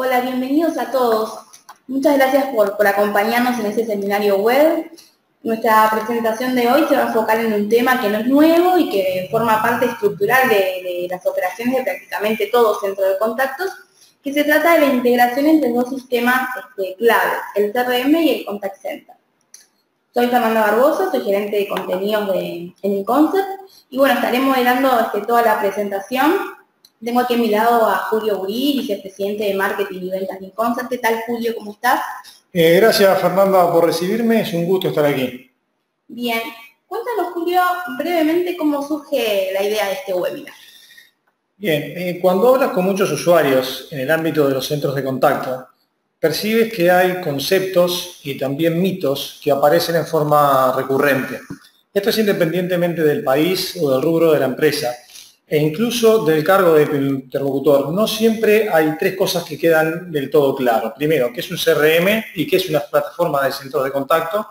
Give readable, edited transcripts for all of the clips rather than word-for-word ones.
Hola, bienvenidos a todos. Muchas gracias por acompañarnos en este seminario web. Nuestra presentación de hoy se va a enfocar en un tema que no es nuevo y que forma parte estructural de las operaciones de prácticamente todo centro de contactos, que se trata de la integración entre dos sistemas clave, el CRM y el Contact Center. Soy Fernanda Barbosa, soy gerente de contenidos en InConcept y bueno, estaré moderando toda la presentación. Tengo aquí a mi lado a Julio Burí, vicepresidente de Marketing y Ventas de InConcept. ¿Qué tal, Julio? ¿Cómo estás? Gracias, Fernanda, por recibirme. Es un gusto estar aquí. Bien. Cuéntanos, Julio, brevemente cómo surge la idea de este webinar. Bien, cuando hablas con muchos usuarios en el ámbito de los centros de contacto, percibes que hay conceptos y también mitos que aparecen en forma recurrente. Esto es independientemente del país o del rubro de la empresa, e incluso del cargo de interlocutor. No siempre hay tres cosas que quedan del todo claro. Primero, ¿qué es un CRM y qué es una plataforma de centros de contacto?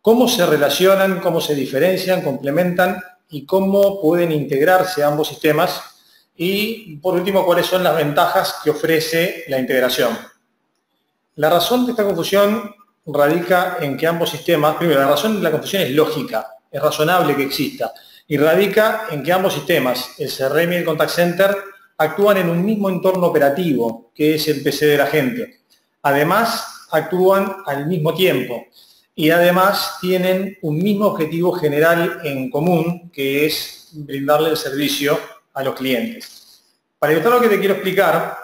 ¿Cómo se relacionan, cómo se diferencian, complementan y cómo pueden integrarse ambos sistemas? Y, por último, ¿cuáles son las ventajas que ofrece la integración? La razón de esta confusión radica en que ambos sistemas, primero, la razón de la confusión es lógica, es razonable que exista, y radica en que ambos sistemas, el CRM y el Contact Center, actúan en un mismo entorno operativo, que es el PC de la gente. Además, actúan al mismo tiempo y además tienen un mismo objetivo general en común, que es brindarle el servicio a los clientes. Para ilustrar lo que te quiero explicar,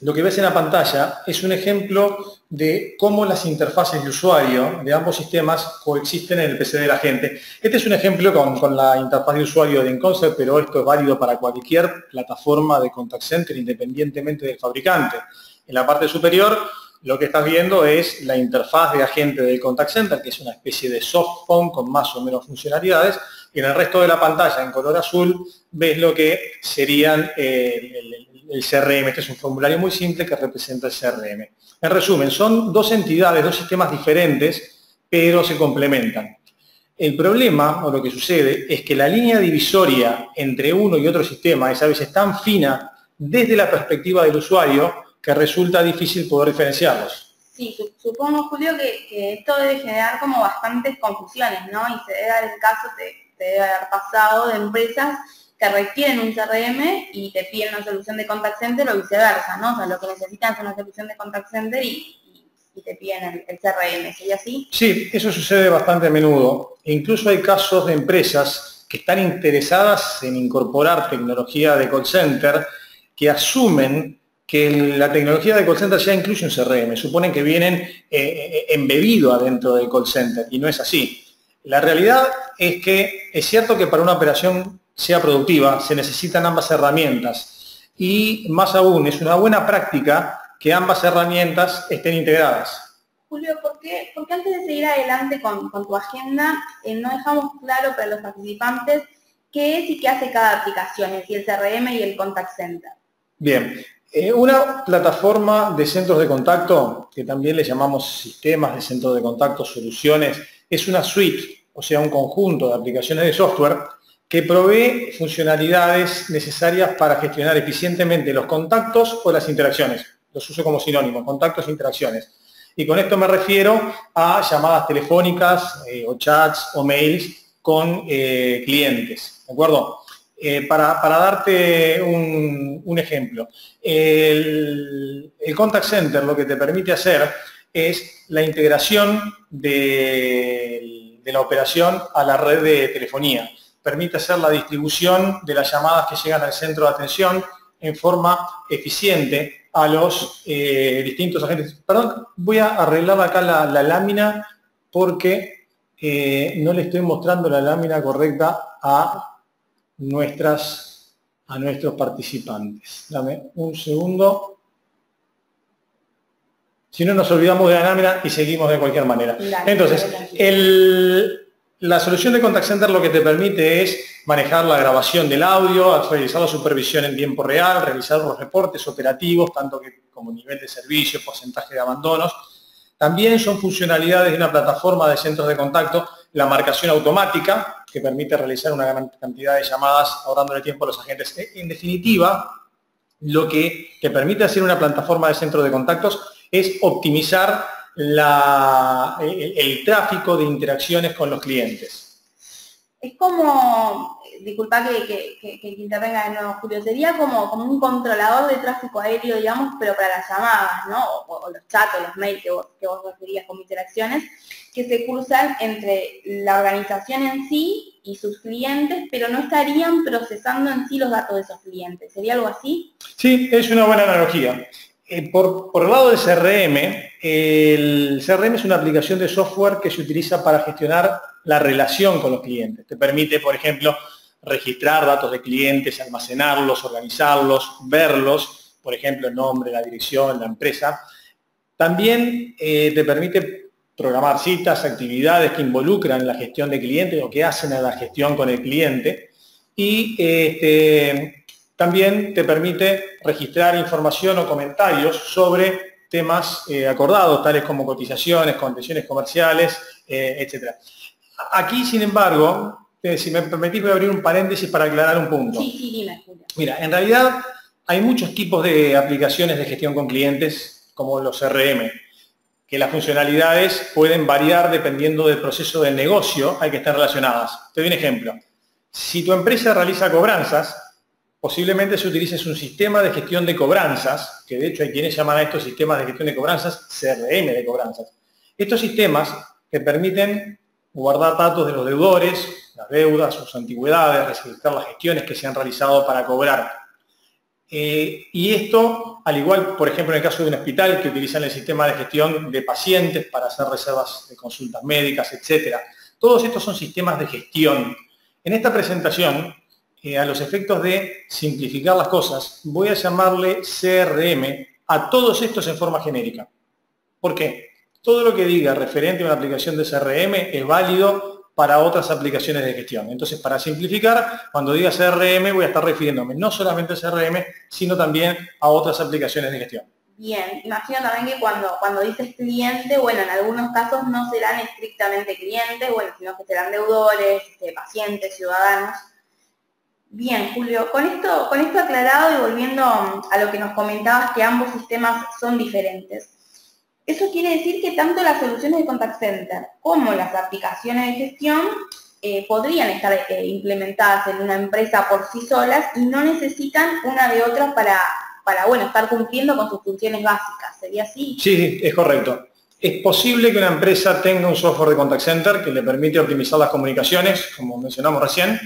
lo que ves en la pantalla es un ejemplo de cómo las interfaces de usuario de ambos sistemas coexisten en el PC de la gente. Este es un ejemplo con la interfaz de usuario de InConcept, pero esto es válido para cualquier plataforma de Contact Center, independientemente del fabricante. En la parte superior, lo que estás viendo es la interfaz de agente del Contact Center, que es una especie de soft phone con más o menos funcionalidades, y en el resto de la pantalla, en color azul, ves lo que serían el CRM. Este es un formulario muy simple que representa el CRM. En resumen, son dos entidades, dos sistemas diferentes, pero se complementan. El problema, o lo que sucede, es que la línea divisoria entre uno y otro sistema es a veces tan fina desde la perspectiva del usuario que resulta difícil poder diferenciarlos. Sí, supongo, Julio, que esto debe generar como bastantes confusiones, ¿no? Y se debe dar el caso, te debe haber pasado de empresas que requieren un CRM y te piden una solución de Contact Center o viceversa, ¿no? O sea, lo que necesitan es una solución de Contact Center y te piden el CRM, ¿sería así? Sí, eso sucede bastante a menudo. Incluso hay casos de empresas que están interesadas en incorporar tecnología de call center que asumen que la tecnología de call center ya incluye un CRM. Suponen que vienen embebido adentro del call center y no es así. La realidad es que es cierto que para una operación sea productiva se necesitan ambas herramientas y más aún es una buena práctica que ambas herramientas estén integradas. Julio, ¿por qué antes de seguir adelante con tu agenda no dejamos claro para los participantes qué es y qué hace cada aplicación, es decir, el CRM y el Contact Center? Bien, una plataforma de centros de contacto, que también le llamamos sistemas de centros de contacto, soluciones, es una suite, o sea, un conjunto de aplicaciones de software que provee funcionalidades necesarias para gestionar eficientemente los contactos o las interacciones. Los uso como sinónimo, contactos e interacciones. Y con esto me refiero a llamadas telefónicas o chats o mails con clientes, ¿de acuerdo? Para darte un ejemplo, el Contact Center lo que te permite hacer es la integración de la operación a la red de telefonía. Permite hacer la distribución de las llamadas que llegan al centro de atención en forma eficiente a los distintos agentes. Perdón, voy a arreglar acá la lámina porque no le estoy mostrando la lámina correcta a nuestros participantes. Dame un segundo. Si no, nos olvidamos de la lámina y seguimos de cualquier manera. Entonces, la solución de Contact Center lo que te permite es manejar la grabación del audio, realizar la supervisión en tiempo real, realizar los reportes operativos, tanto como nivel de servicio, porcentaje de abandonos. También son funcionalidades de una plataforma de centros de contacto, la marcación automática, que permite realizar una gran cantidad de llamadas ahorrándole tiempo a los agentes. En definitiva, lo que te permite hacer una plataforma de centro de contactos es optimizar el tráfico de interacciones con los clientes. Es como, disculpa que intervenga de nuevo, Julio, sería como un controlador de tráfico aéreo, digamos, pero para las llamadas, ¿no? O los chats o los mails que vos referías como interacciones, que se cruzan entre la organización en sí y sus clientes, pero no estarían procesando en sí los datos de esos clientes. ¿Sería algo así? Sí, es una buena analogía. Por el lado del CRM, el CRM es una aplicación de software que se utiliza para gestionar la relación con los clientes. Te permite, por ejemplo, registrar datos de clientes, almacenarlos, organizarlos, verlos, por ejemplo, el nombre, la dirección, la empresa. También te permite programar citas, actividades que involucran la gestión de clientes o que hacen a la gestión con el cliente. Y también te permite registrar información o comentarios sobre temas acordados, tales como cotizaciones, condiciones comerciales, etc. Aquí, sin embargo, si me permitís, voy a abrir un paréntesis para aclarar un punto. Sí, dime, Julio. Mira, en realidad hay muchos tipos de aplicaciones de gestión con clientes, como los CRM, que las funcionalidades pueden variar dependiendo del proceso del negocio, hay que estar relacionadas. Te doy un ejemplo. Si tu empresa realiza cobranzas, posiblemente se utilice un sistema de gestión de cobranzas, que de hecho hay quienes llaman a estos sistemas de gestión de cobranzas CRM de cobranzas. Estos sistemas te permiten guardar datos de los deudores, las deudas, sus antigüedades, registrar las gestiones que se han realizado para cobrar. Y esto, al igual, por ejemplo, en el caso de un hospital que utilizan el sistema de gestión de pacientes para hacer reservas de consultas médicas, etc. Todos estos son sistemas de gestión. En esta presentación, a los efectos de simplificar las cosas, voy a llamarle CRM a todos estos en forma genérica. ¿Por qué? Todo lo que diga referente a una aplicación de CRM es válido para otras aplicaciones de gestión. Entonces, para simplificar, cuando diga CRM voy a estar refiriéndome no solamente a CRM, sino también a otras aplicaciones de gestión. Bien, imagino también que cuando dices cliente, bueno, en algunos casos no serán estrictamente clientes, bueno, sino que serán deudores, pacientes, ciudadanos. Bien, Julio, con esto aclarado y volviendo a lo que nos comentabas, que ambos sistemas son diferentes, eso quiere decir que tanto las soluciones de contact center como las aplicaciones de gestión podrían estar implementadas en una empresa por sí solas y no necesitan una de otra para estar cumpliendo con sus funciones básicas. ¿Sería así? Sí, es correcto. Es posible que una empresa tenga un software de contact center que le permite optimizar las comunicaciones, como mencionamos recién,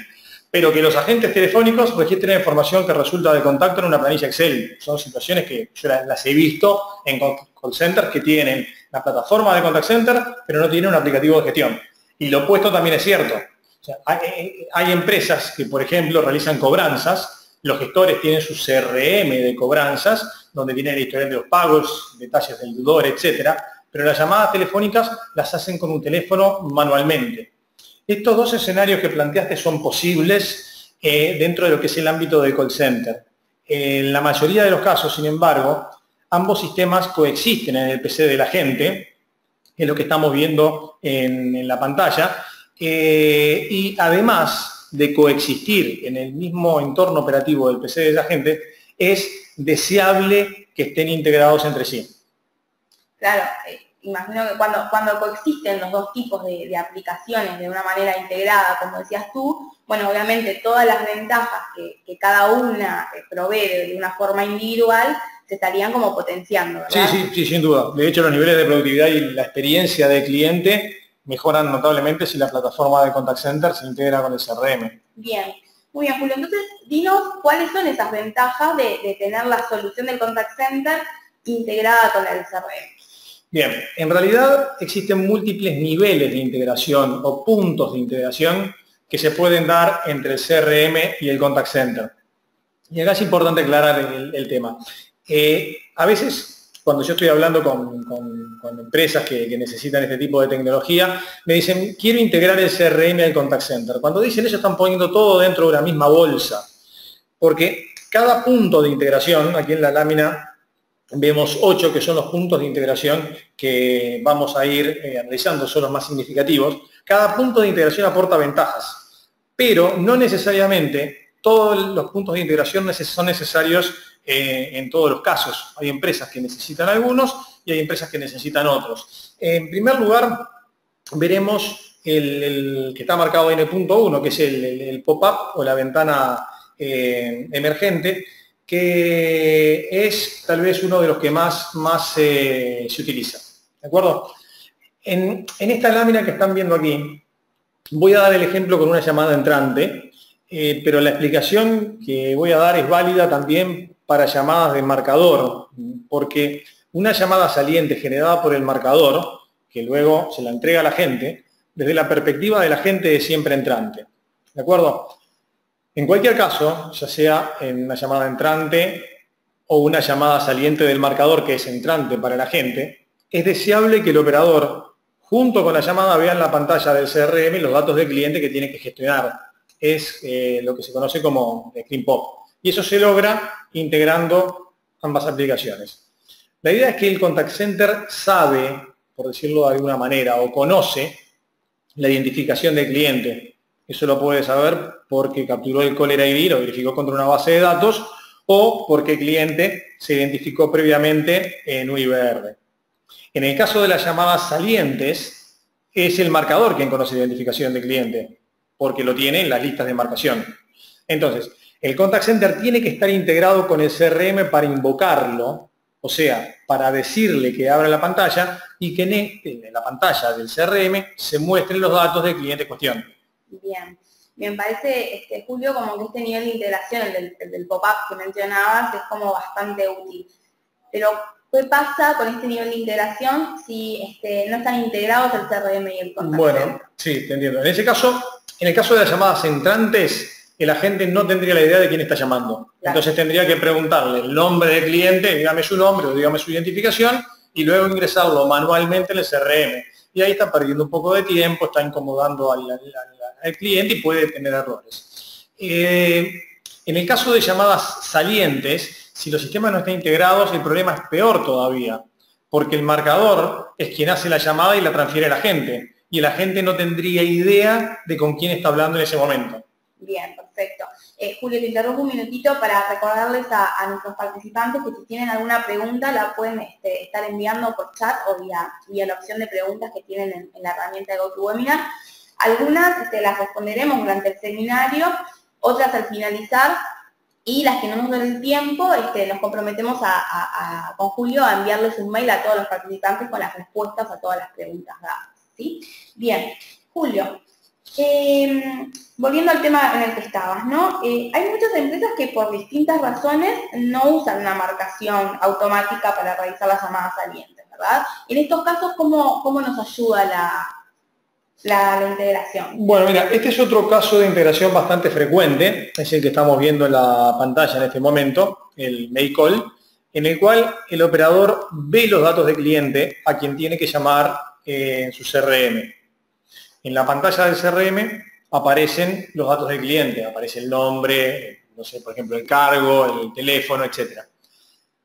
pero que los agentes telefónicos registren información que resulta de contacto en una planilla Excel. Son situaciones que yo las he visto en call centers que tienen la plataforma de contact center, pero no tienen un aplicativo de gestión. Y lo opuesto también es cierto. O sea, hay empresas que, por ejemplo, realizan cobranzas, los gestores tienen su CRM de cobranzas, donde tienen el historial de los pagos, detalles del deudor, etc. Pero las llamadas telefónicas las hacen con un teléfono manualmente. Estos dos escenarios que planteaste son posibles dentro de lo que es el ámbito del call center. En la mayoría de los casos, sin embargo, ambos sistemas coexisten en el PC de la gente, que es lo que estamos viendo en la pantalla, y además de coexistir en el mismo entorno operativo del PC de la gente, es deseable que estén integrados entre sí. Claro. Imagino que cuando coexisten los dos tipos de aplicaciones de una manera integrada, como decías tú, bueno, obviamente todas las ventajas que cada una provee de una forma individual se estarían como potenciando, ¿verdad? Sí, sin duda. De hecho, los niveles de productividad y la experiencia del cliente mejoran notablemente si la plataforma de contact center se integra con el CRM. Bien. Muy bien, Julio. Entonces, dinos cuáles son esas ventajas de tener la solución del contact center integrada con la del CRM. Bien, en realidad existen múltiples niveles de integración o puntos de integración que se pueden dar entre el CRM y el contact center. Y acá es importante aclarar el tema. A veces, cuando yo estoy hablando con empresas que necesitan este tipo de tecnología, me dicen, quiero integrar el CRM al contact center. Cuando dicen eso, están poniendo todo dentro de una misma bolsa. Porque cada punto de integración, aquí en la lámina, vemos 8 que son los puntos de integración que vamos a ir analizando, son los más significativos. Cada punto de integración aporta ventajas, pero no necesariamente todos los puntos de integración son necesarios en todos los casos. Hay empresas que necesitan algunos y hay empresas que necesitan otros. En primer lugar, veremos el que está marcado en el punto 1, que es el pop-up o la ventana emergente, que es tal vez uno de los que más se utiliza. ¿De acuerdo? En esta lámina que están viendo aquí, voy a dar el ejemplo con una llamada entrante, pero la explicación que voy a dar es válida también para llamadas de marcador, porque una llamada saliente generada por el marcador, que luego se la entrega a la gente, desde la perspectiva de la gente es siempre entrante. ¿De acuerdo? En cualquier caso, ya sea en una llamada entrante o una llamada saliente del marcador que es entrante para la gente, es deseable que el operador, junto con la llamada, vea en la pantalla del CRM los datos del cliente que tiene que gestionar. Es lo que se conoce como Screen Pop. Y eso se logra integrando ambas aplicaciones. La idea es que el contact center sabe, por decirlo de alguna manera, o conoce la identificación del cliente. Eso lo puede saber porque capturó el caller ID, lo verificó contra una base de datos, o porque el cliente se identificó previamente en UIBR. En el caso de las llamadas salientes, es el marcador quien conoce la identificación del cliente, porque lo tiene en las listas de marcación. Entonces, el contact center tiene que estar integrado con el CRM para invocarlo, o sea, para decirle que abra la pantalla y que en la pantalla del CRM se muestren los datos del cliente en cuestión. Bien. Me parece, Julio, como que este nivel de integración, el del pop-up que mencionabas, es como bastante útil. Pero, ¿qué pasa con este nivel de integración si no están integrados el CRM y el contact center? Bueno, sí, te entiendo. En ese caso, en el caso de las llamadas entrantes, el agente no tendría la idea de quién está llamando. Claro. Entonces tendría que preguntarle el nombre del cliente, dígame su nombre o dígame su identificación, y luego ingresarlo manualmente en el CRM. Y ahí está perdiendo un poco de tiempo, está incomodando al cliente y puede tener errores. En el caso de llamadas salientes, si los sistemas no están integrados, el problema es peor todavía, porque el marcador es quien hace la llamada y la transfiere a la gente, y el agente no tendría idea de con quién está hablando en ese momento. Bien, perfecto. Julio, te interrumpo un minutito para recordarles a nuestros participantes que si tienen alguna pregunta la pueden estar enviando por chat o vía la opción de preguntas que tienen en la herramienta de GoToWebinar. Algunas las responderemos durante el seminario, otras al finalizar, y las que no nos den el tiempo, nos comprometemos con Julio a enviarles un mail a todos los participantes con las respuestas a todas las preguntas dadas, ¿sí? Bien, Julio, volviendo al tema en el que estabas, ¿no? Hay muchas empresas que por distintas razones no usan una marcación automática para realizar las llamadas salientes, ¿verdad? En estos casos, ¿cómo nos ayuda la integración? Bueno, mira, este es otro caso de integración bastante frecuente, es el que estamos viendo en la pantalla en este momento, el mail call, en el cual el operador ve los datos del cliente a quien tiene que llamar en su CRM. En la pantalla del CRM aparecen los datos del cliente, aparece el nombre, no sé, por ejemplo, el cargo, el teléfono, etc.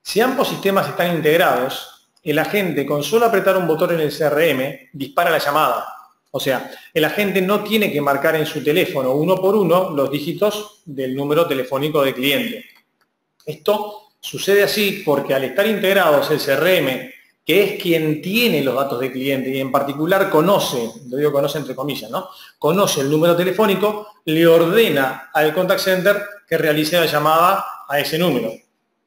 Si ambos sistemas están integrados, el agente con solo apretar un botón en el CRM dispara la llamada. O sea, el agente no tiene que marcar en su teléfono uno por uno los dígitos del número telefónico del cliente. Esto sucede así porque al estar integrados el CRM, que es quien tiene los datos del cliente y en particular conoce, lo digo conoce entre comillas, ¿no? Conoce el número telefónico, le ordena al contact center que realice la llamada a ese número.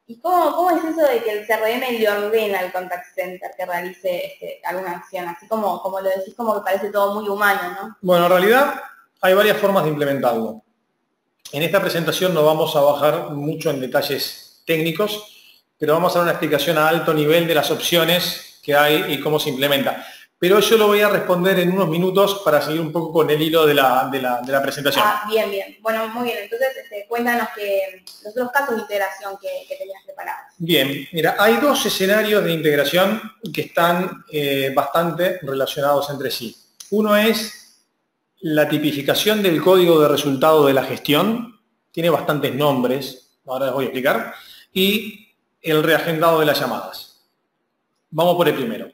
¿Y cómo es eso de que el CRM le ordena al contact center que realice alguna acción? Así como lo decís, como que parece todo muy humano, ¿no? Bueno, en realidad hay varias formas de implementarlo. En esta presentación no vamos a bajar mucho en detalles técnicos, pero vamos a dar una explicación a alto nivel de las opciones que hay y cómo se implementa. Pero yo lo voy a responder en unos minutos para seguir un poco con el hilo de la presentación. Bien, bien. Bueno, muy bien. Entonces, cuéntanos los otros casos de integración que tenías preparados. Bien, mira, hay dos escenarios de integración que están bastante relacionados entre sí. Uno es la tipificación del código de resultado de la gestión. Tiene bastantes nombres, ahora les voy a explicar. Y el reagendado de las llamadas. Vamos por el primero.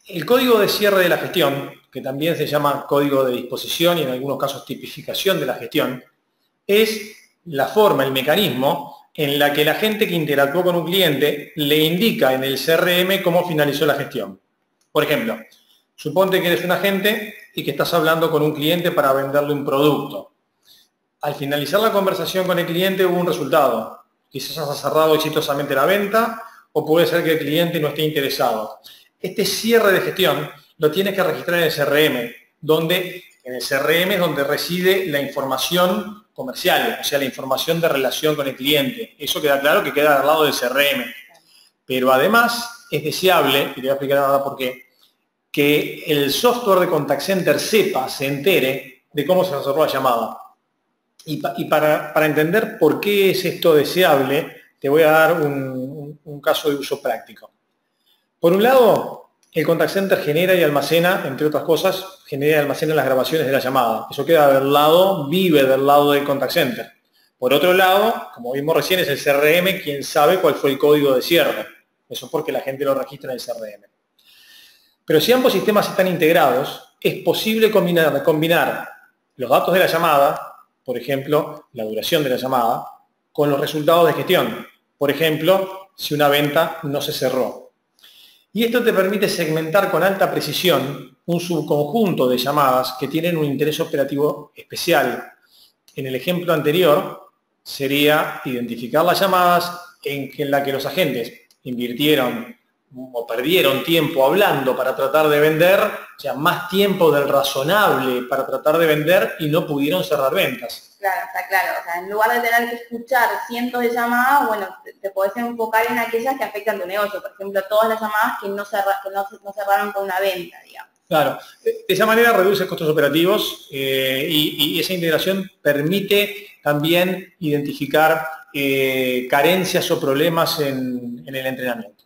El código de cierre de la gestión, que también se llama código de disposición y en algunos casos tipificación de la gestión, es la forma, el mecanismo en la que la gente que interactuó con un cliente le indica en el CRM cómo finalizó la gestión. Por ejemplo, suponte que eres un agente y que estás hablando con un cliente para venderle un producto. Al finalizar la conversación con el cliente hubo un resultado. Quizás has cerrado exitosamente la venta o puede ser que el cliente no esté interesado. Este cierre de gestión lo tienes que registrar en el CRM, donde en el CRM es donde reside la información comercial, o sea, la información de relación con el cliente. Eso queda claro que queda al lado del CRM. Pero además es deseable, y te voy a explicar ahora por qué, que el software de Contact Center sepa, se entere de cómo se resolvió la llamada. Y para entender por qué es esto deseable, te voy a dar un caso de uso práctico. Por un lado, el Contact Center genera y almacena, entre otras cosas, genera y almacena las grabaciones de la llamada. Eso queda del lado, vive del lado del Contact Center. Por otro lado, como vimos recién, es el CRM quien sabe cuál fue el código de cierre. Eso es porque la gente lo registra en el CRM. Pero si ambos sistemas están integrados, es posible combinar los datos de la llamada, por ejemplo, la duración de la llamada, con los resultados de gestión. Por ejemplo, si una venta no se cerró. Y esto te permite segmentar con alta precisión un subconjunto de llamadas que tienen un interés operativo especial. En el ejemplo anterior sería identificar las llamadas en la que los agentes invirtieron o perdieron tiempo hablando para tratar de vender, o sea, más tiempo del razonable para tratar de vender y no pudieron cerrar ventas. Claro, está claro. O sea, en lugar de tener que escuchar cientos de llamadas, bueno, te podés enfocar en aquellas que afectan tu negocio. Por ejemplo, todas las llamadas que no cerraron con una venta, digamos. Claro, de esa manera reduce costos operativos y esa integración permite también identificar carencias o problemas en el entrenamiento.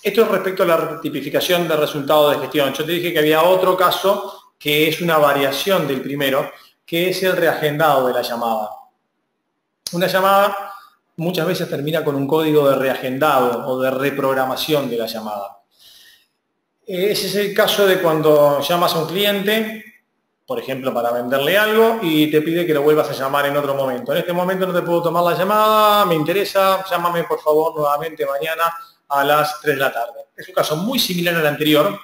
Esto es respecto a la tipificación de resultados de gestión. Yo te dije que había otro caso que es una variación del primero, que es el reagendado de la llamada. Una llamada muchas veces termina con un código de reagendado o de reprogramación de la llamada. Ese es el caso de cuando llamas a un cliente, por ejemplo, para venderle algo y te pide que lo vuelvas a llamar en otro momento. En este momento no te puedo tomar la llamada, me interesa, llámame por favor nuevamente mañana a las 3 de la tarde. Es un caso muy similar al anterior,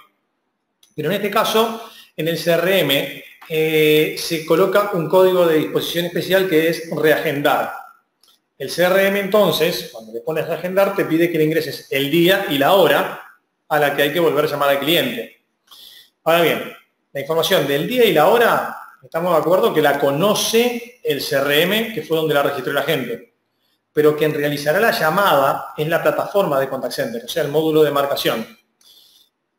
pero en este caso, en el CRM, se coloca un código de disposición especial que es reagendar. El CRM entonces, cuando le pones reagendar, te pide que le ingreses el día y la hora a la que hay que volver a llamar al cliente. Ahora bien, la información del día y la hora, estamos de acuerdo que la conoce el CRM, que fue donde la registró la gente, pero quien realizará la llamada es la plataforma de Contact Center, o sea, el módulo de marcación.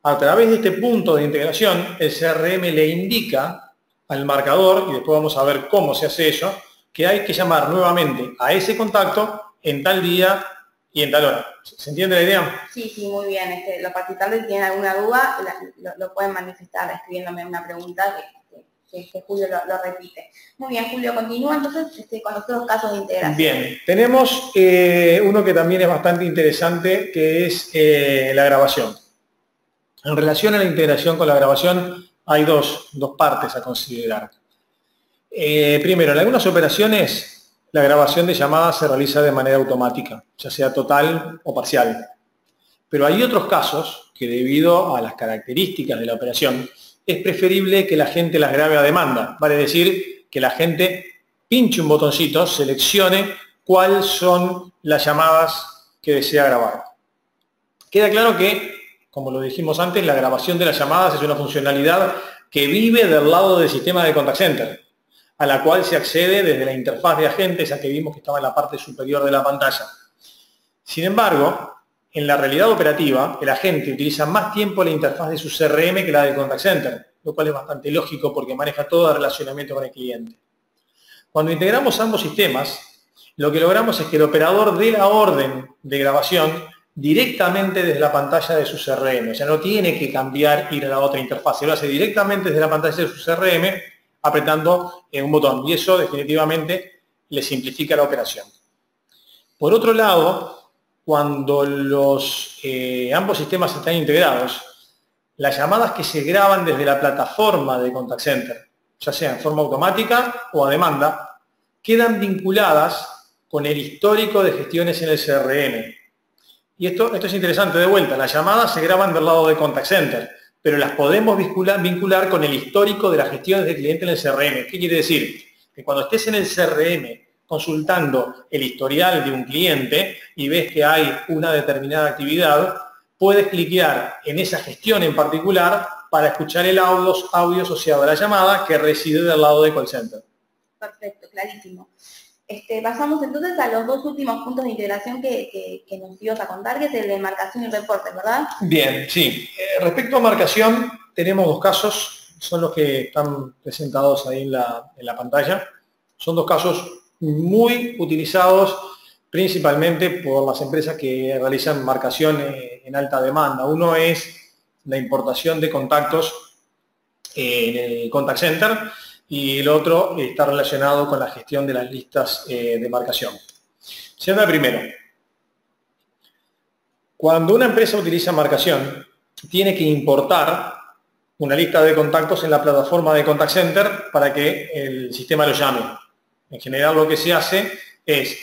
A través de este punto de integración, el CRM le indica al marcador, y después vamos a ver cómo se hace eso, que hay que llamar nuevamente a ese contacto en tal día y en tal hora. ¿Se entiende la idea? Sí, sí, muy bien. Los participantes, si tienen alguna duda, lo pueden manifestar escribiéndome una pregunta que Julio lo repite. Muy bien, Julio, continúa entonces con los otros casos de integración. Bien, tenemos uno que también es bastante interesante, que es la grabación. En relación a la integración con la grabación, hay dos partes a considerar. Primero, en algunas operaciones, la grabación de llamadas se realiza de manera automática, ya sea total o parcial. Pero hay otros casos que, debido a las características de la operación, es preferible que la gente las grabe a demanda. Vale decir, que la gente pinche un botoncito, seleccione cuáles son las llamadas que desea grabar. Queda claro que, como lo dijimos antes, la grabación de las llamadas es una funcionalidad que vive del lado del sistema de Contact Center, a la cual se accede desde la interfaz de agente, esa que vimos que estaba en la parte superior de la pantalla. Sin embargo, en la realidad operativa, el agente utiliza más tiempo la interfaz de su CRM que la del Contact Center, lo cual es bastante lógico porque maneja todo el relacionamiento con el cliente. Cuando integramos ambos sistemas, lo que logramos es que el operador dé la orden de grabación directamente desde la pantalla de su CRM. O sea, no tiene que cambiar, ir a la otra interfaz, se lo hace directamente desde la pantalla de su CRM, apretando un botón, y eso definitivamente le simplifica la operación. Por otro lado, cuando ambos sistemas están integrados, las llamadas que se graban desde la plataforma de Contact Center, ya sea en forma automática o a demanda, quedan vinculadas con el histórico de gestiones en el CRM. Y esto es interesante, de vuelta, las llamadas se graban del lado de Contact Center, pero las podemos vincular con el histórico de las gestiones del cliente en el CRM. ¿Qué quiere decir? Que cuando estés en el CRM consultando el historial de un cliente y ves que hay una determinada actividad, puedes cliquear en esa gestión en particular para escuchar el audio asociado a la llamada que reside del lado de call center. Perfecto, clarísimo. Pasamos entonces a los dos últimos puntos de integración que nos ibas a contar, que es el de marcación y reporte, ¿verdad? Bien, sí. Respecto a marcación, tenemos dos casos, son los que están presentados ahí en la pantalla. Son dos casos muy utilizados principalmente por las empresas que realizan marcación en alta demanda. Uno es la importación de contactos en el contact center y el otro está relacionado con la gestión de las listas de marcación. Siendo el primero, cuando una empresa utiliza marcación, tiene que importar una lista de contactos en la plataforma de contact center para que el sistema lo llame. En general lo que se hace es,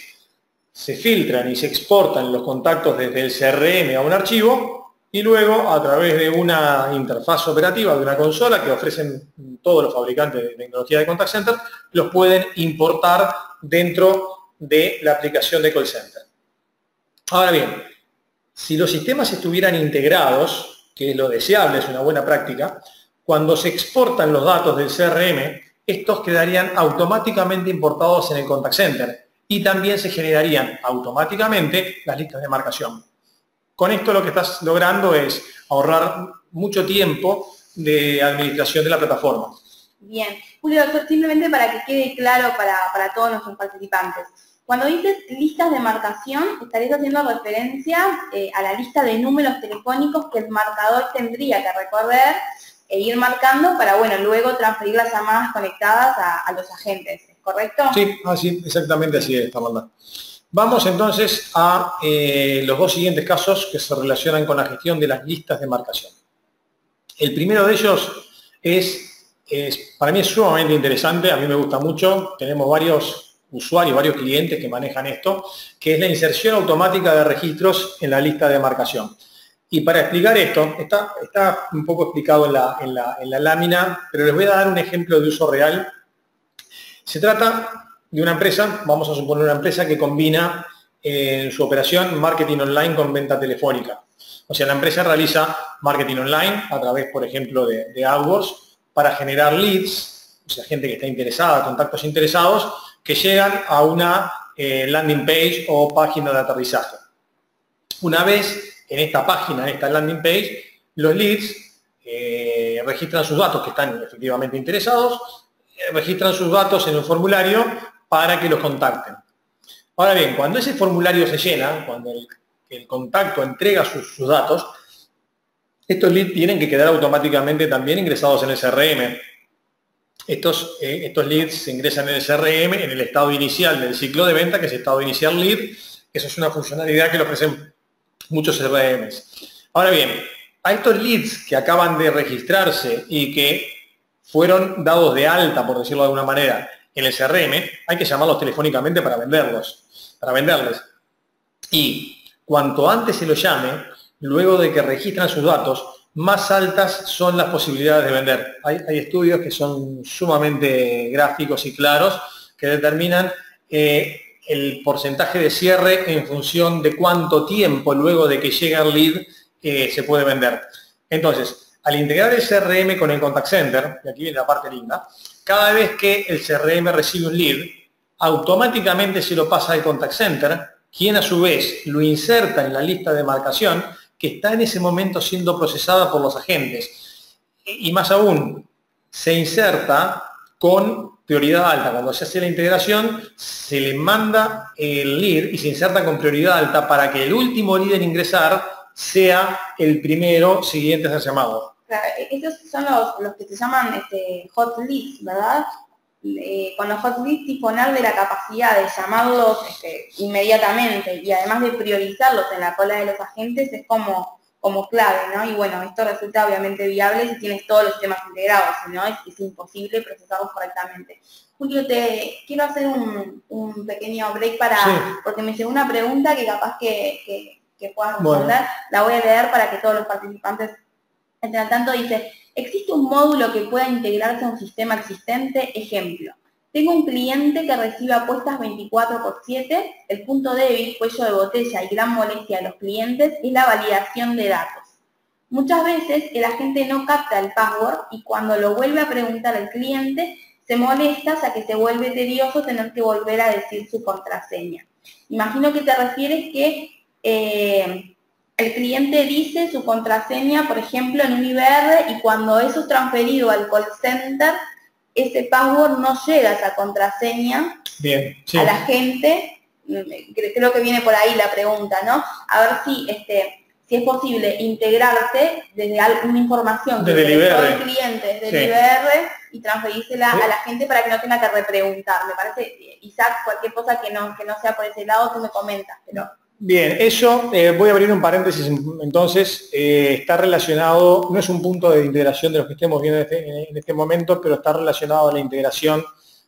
se filtran y se exportan los contactos desde el CRM a un archivo y luego a través de una interfaz operativa, de una consola que ofrecen todos los fabricantes de tecnología de contact center, los pueden importar dentro de la aplicación de call center. Ahora bien, si los sistemas estuvieran integrados, que es lo deseable, es una buena práctica, cuando se exportan los datos del CRM, estos quedarían automáticamente importados en el contact center y también se generarían automáticamente las listas de marcación. Con esto lo que estás logrando es ahorrar mucho tiempo de administración de la plataforma. Bien. Julio, simplemente para que quede claro para todos nuestros participantes. Cuando dices listas de marcación, estarías haciendo referencia a la lista de números telefónicos que el marcador tendría que recorrer e ir marcando para, bueno, luego transferir las llamadas conectadas a los agentes, ¿correcto? Sí, así, exactamente así es, Amanda. Vamos entonces a los dos siguientes casos que se relacionan con la gestión de las listas de marcación. El primero de ellos para mí es sumamente interesante, a mí me gusta mucho, tenemos varios usuarios, varios clientes que manejan esto, que es la inserción automática de registros en la lista de marcación. Y para explicar esto, está un poco explicado en la lámina, pero les voy a dar un ejemplo de uso real. Se trata de una empresa, vamos a suponer una empresa que combina en su operación marketing online con venta telefónica. O sea, la empresa realiza marketing online a través, por ejemplo, de AdWords para generar leads, o sea, gente que está interesada, contactos interesados, que llegan a una landing page o página de aterrizaje. Una vez en esta página, en esta landing page, los leads registran sus datos, que están efectivamente interesados, registran sus datos en un formulario para que los contacten. Ahora bien, cuando ese formulario se llena, cuando el contacto entrega sus datos, estos leads tienen que quedar automáticamente también ingresados en el CRM. Estos leads se ingresan en el CRM en el estado inicial del ciclo de venta, que es estado inicial lead. Eso es una funcionalidad que le ofrecen muchos CRMs. Ahora bien, a estos leads que acaban de registrarse y que fueron dados de alta, por decirlo de alguna manera, en el CRM, hay que llamarlos telefónicamente para venderles. Y cuanto antes se los llame, luego de que registran sus datos, más altas son las posibilidades de vender. Hay estudios que son sumamente gráficos y claros que determinan el porcentaje de cierre en función de cuánto tiempo luego de que llega el lead se puede vender. Entonces, al integrar el CRM con el contact center, y aquí viene la parte linda, cada vez que el CRM recibe un lead, automáticamente se lo pasa al contact center, quien a su vez lo inserta en la lista de marcación que está en ese momento siendo procesada por los agentes. Y más aún, se inserta con prioridad alta. Cuando se hace la integración, se le manda el lead y se inserta con prioridad alta para que el último lead en ingresar sea el primero siguiente a ser llamado. Claro, estos son los que se llaman hot leads, ¿verdad? Con los hot leads disponer de la capacidad de llamarlos inmediatamente y además de priorizarlos en la cola de los agentes es como como clave, ¿no? Y bueno, esto resulta obviamente viable si tienes todos los sistemas integrados, si no es imposible procesarlos correctamente. Julio, te quiero hacer un pequeño break Sí. porque me llegó una pregunta que capaz que puedas responder. Bueno. La voy a leer para que todos los participantes estén al tanto. Dice, ¿existe un módulo que pueda integrarse a un sistema existente? Ejemplo, tengo un cliente que recibe apuestas 24/7, el punto débil, cuello de botella y gran molestia de los clientes es la validación de datos. Muchas veces el agente no capta el password y cuando lo vuelve a preguntar al cliente, se molesta ya que se vuelve tedioso tener que volver a decir su contraseña. Imagino que te refieres que el cliente dice su contraseña, por ejemplo, en un IBR y cuando eso es transferido al call center, ese password no llega a esa contraseña. Bien, sí. A la gente. Creo que viene por ahí la pregunta, ¿no? A ver si es posible integrarte desde alguna información desde que todo el cliente, desde el IBR, y transferírsela a la gente para que no tenga que repreguntar. Me parece, Isaac, cualquier cosa que no sea por ese lado, tú me comentas, pero... Bien, eso, voy a abrir un paréntesis entonces, está relacionado, no es un punto de integración de los que estemos viendo en este momento, pero está relacionado a la integración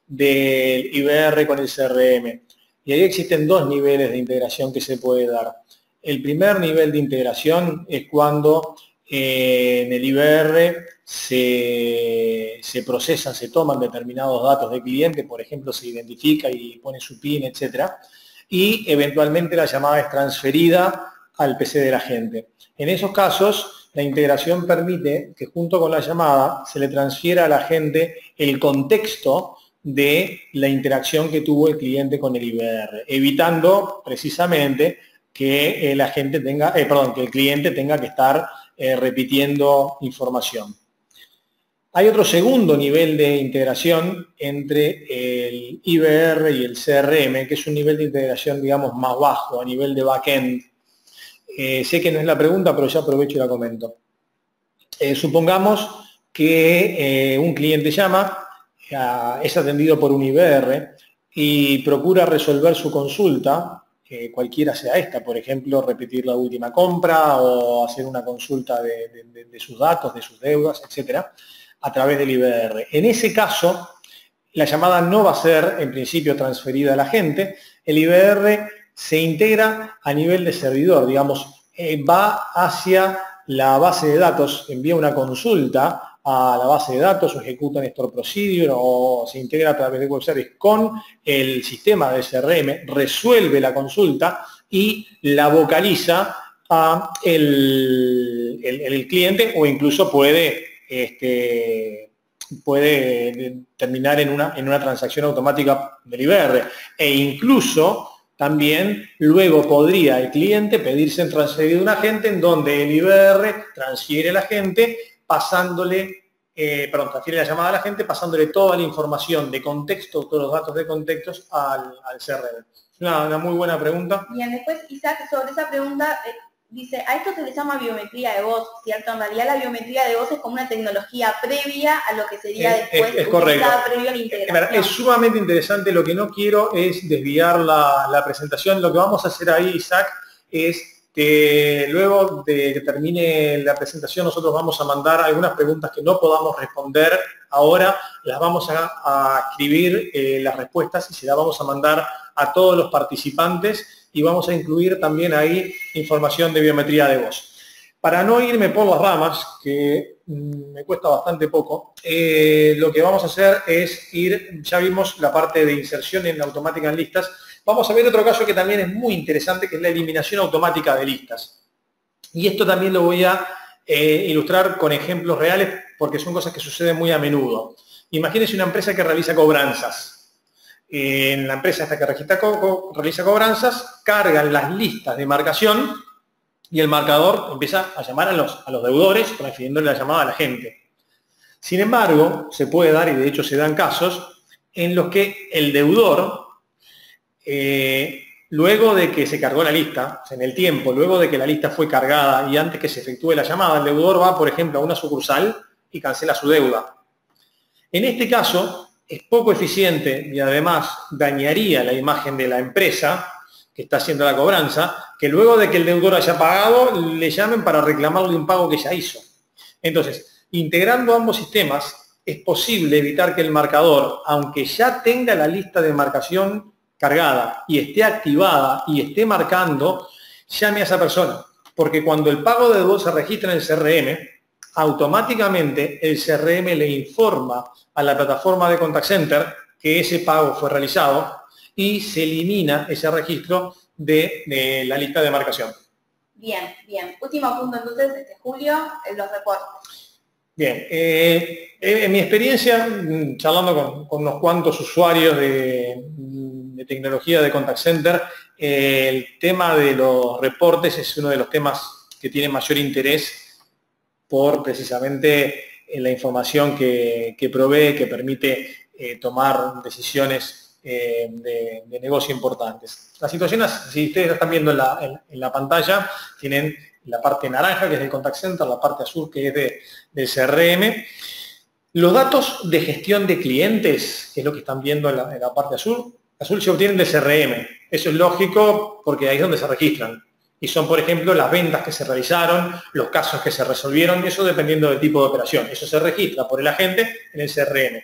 del IBR con el CRM. Y ahí existen dos niveles de integración que se puede dar. El primer nivel de integración es cuando en el IBR se procesan, se toman determinados datos de cliente, por ejemplo, se identifica y pone su PIN, etcétera, y eventualmente la llamada es transferida al PC del agente. En esos casos, la integración permite que junto con la llamada se le transfiera al agente el contexto de la interacción que tuvo el cliente con el IBR, evitando precisamente que el agente tenga, que el cliente tenga que estar repitiendo información. Hay otro segundo nivel de integración entre el IBR y el CRM, que es un nivel de integración, digamos, más bajo, a nivel de backend. Sé que no es la pregunta, pero ya aprovecho y la comento. Supongamos que un cliente llama, es atendido por un IBR y procura resolver su consulta, cualquiera sea esta, por ejemplo, repetir la última compra o hacer una consulta de sus datos, de sus deudas, etcétera, a través del IBR. En ese caso, la llamada no va a ser, en principio, transferida al agente. El IBR se integra a nivel de servidor, digamos, va hacia la base de datos, envía una consulta a la base de datos o ejecuta un store procedure o se integra a través de web service con el sistema de CRM, resuelve la consulta y la vocaliza a el cliente o incluso puede terminar en una transacción automática del IBR e incluso también luego podría el cliente pedirse en transferido a un agente en donde el IBR transfiere al agente transfiere la llamada al agente pasándole toda la información de contexto, todos los datos de contextos al CRM. Es una muy buena pregunta. Bien, después Isaac, sobre esa pregunta, dice, a esto se le llama biometría de voz, ¿cierto? En realidad la biometría de voz es como una tecnología previa a lo que sería después es correcto. Previo a la integración. Es sumamente interesante, lo que no quiero es desviar la presentación. Lo que vamos a hacer ahí, Isaac, es que luego de que termine la presentación nosotros vamos a mandar algunas preguntas que no podamos responder ahora, las vamos a escribir las respuestas y se las vamos a mandar a todos los participantes y vamos a incluir también ahí información de biometría de voz. Para no irme por las ramas, que me cuesta bastante poco, lo que vamos a hacer es ya vimos la parte de inserción en automática en listas, vamos a ver otro caso que también es muy interesante, que es la eliminación automática de listas. Y esto también lo voy a ilustrar con ejemplos reales, porque son cosas que suceden muy a menudo. Imagínense una empresa que realiza cobranzas. En la empresa esta que realiza cobranzas, cargan las listas de marcación y el marcador empieza a llamar a los deudores, transfiriéndole la llamada a la gente. Sin embargo, se puede dar, y de hecho se dan casos, en los que el deudor, luego de que se cargó la lista, o sea, en el tiempo, luego de que la lista fue cargada y antes que se efectúe la llamada, el deudor va, por ejemplo, a una sucursal y cancela su deuda. En este caso, es poco eficiente y además dañaría la imagen de la empresa que está haciendo la cobranza, que luego de que el deudor haya pagado, le llamen para reclamarle un pago que ya hizo. Entonces, integrando ambos sistemas, es posible evitar que el marcador, aunque ya tenga la lista de marcación cargada y esté activada y esté marcando, llame a esa persona. Porque cuando el pago de deudor se registra en el CRM, automáticamente el CRM le informa a la plataforma de Contact Center que ese pago fue realizado y se elimina ese registro de la lista de marcación. Bien, bien. Último punto entonces, Julio, los reportes. Bien, en mi experiencia, charlando con unos cuantos usuarios de tecnología de Contact Center, el tema de los reportes es uno de los temas que tiene mayor interés por precisamente la información que provee, que permite tomar decisiones de negocio importantes. Las situaciones, si ustedes están viendo en la pantalla, tienen la parte naranja, que es del Contact Center, la parte azul, que es del CRM. Los datos de gestión de clientes, que es lo que están viendo en la parte azul, se obtienen del CRM. Eso es lógico porque ahí es donde se registran. Y son, por ejemplo, las ventas que se realizaron, los casos que se resolvieron, eso dependiendo del tipo de operación. Eso se registra por el agente en el CRM.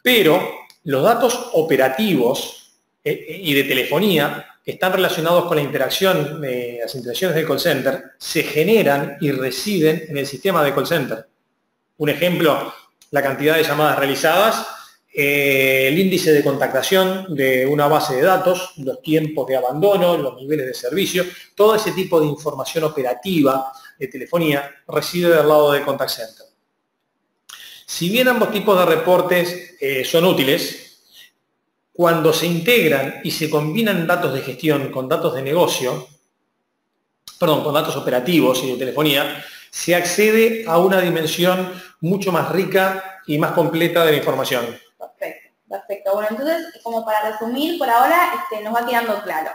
Pero los datos operativos y de telefonía que están relacionados con la interacción, las interacciones del call center, se generan y residen en el sistema de call center. Un ejemplo, la cantidad de llamadas realizadas, el índice de contactación de una base de datos, los tiempos de abandono, los niveles de servicio, todo ese tipo de información operativa de telefonía reside del lado del Contact Center. Si bien ambos tipos de reportes son útiles, cuando se integran y se combinan datos de gestión con datos de negocio, con datos operativos y de telefonía, se accede a una dimensión mucho más rica y más completa de la información. Perfecto, perfecto. Bueno, entonces, como para resumir, por ahora nos va quedando claro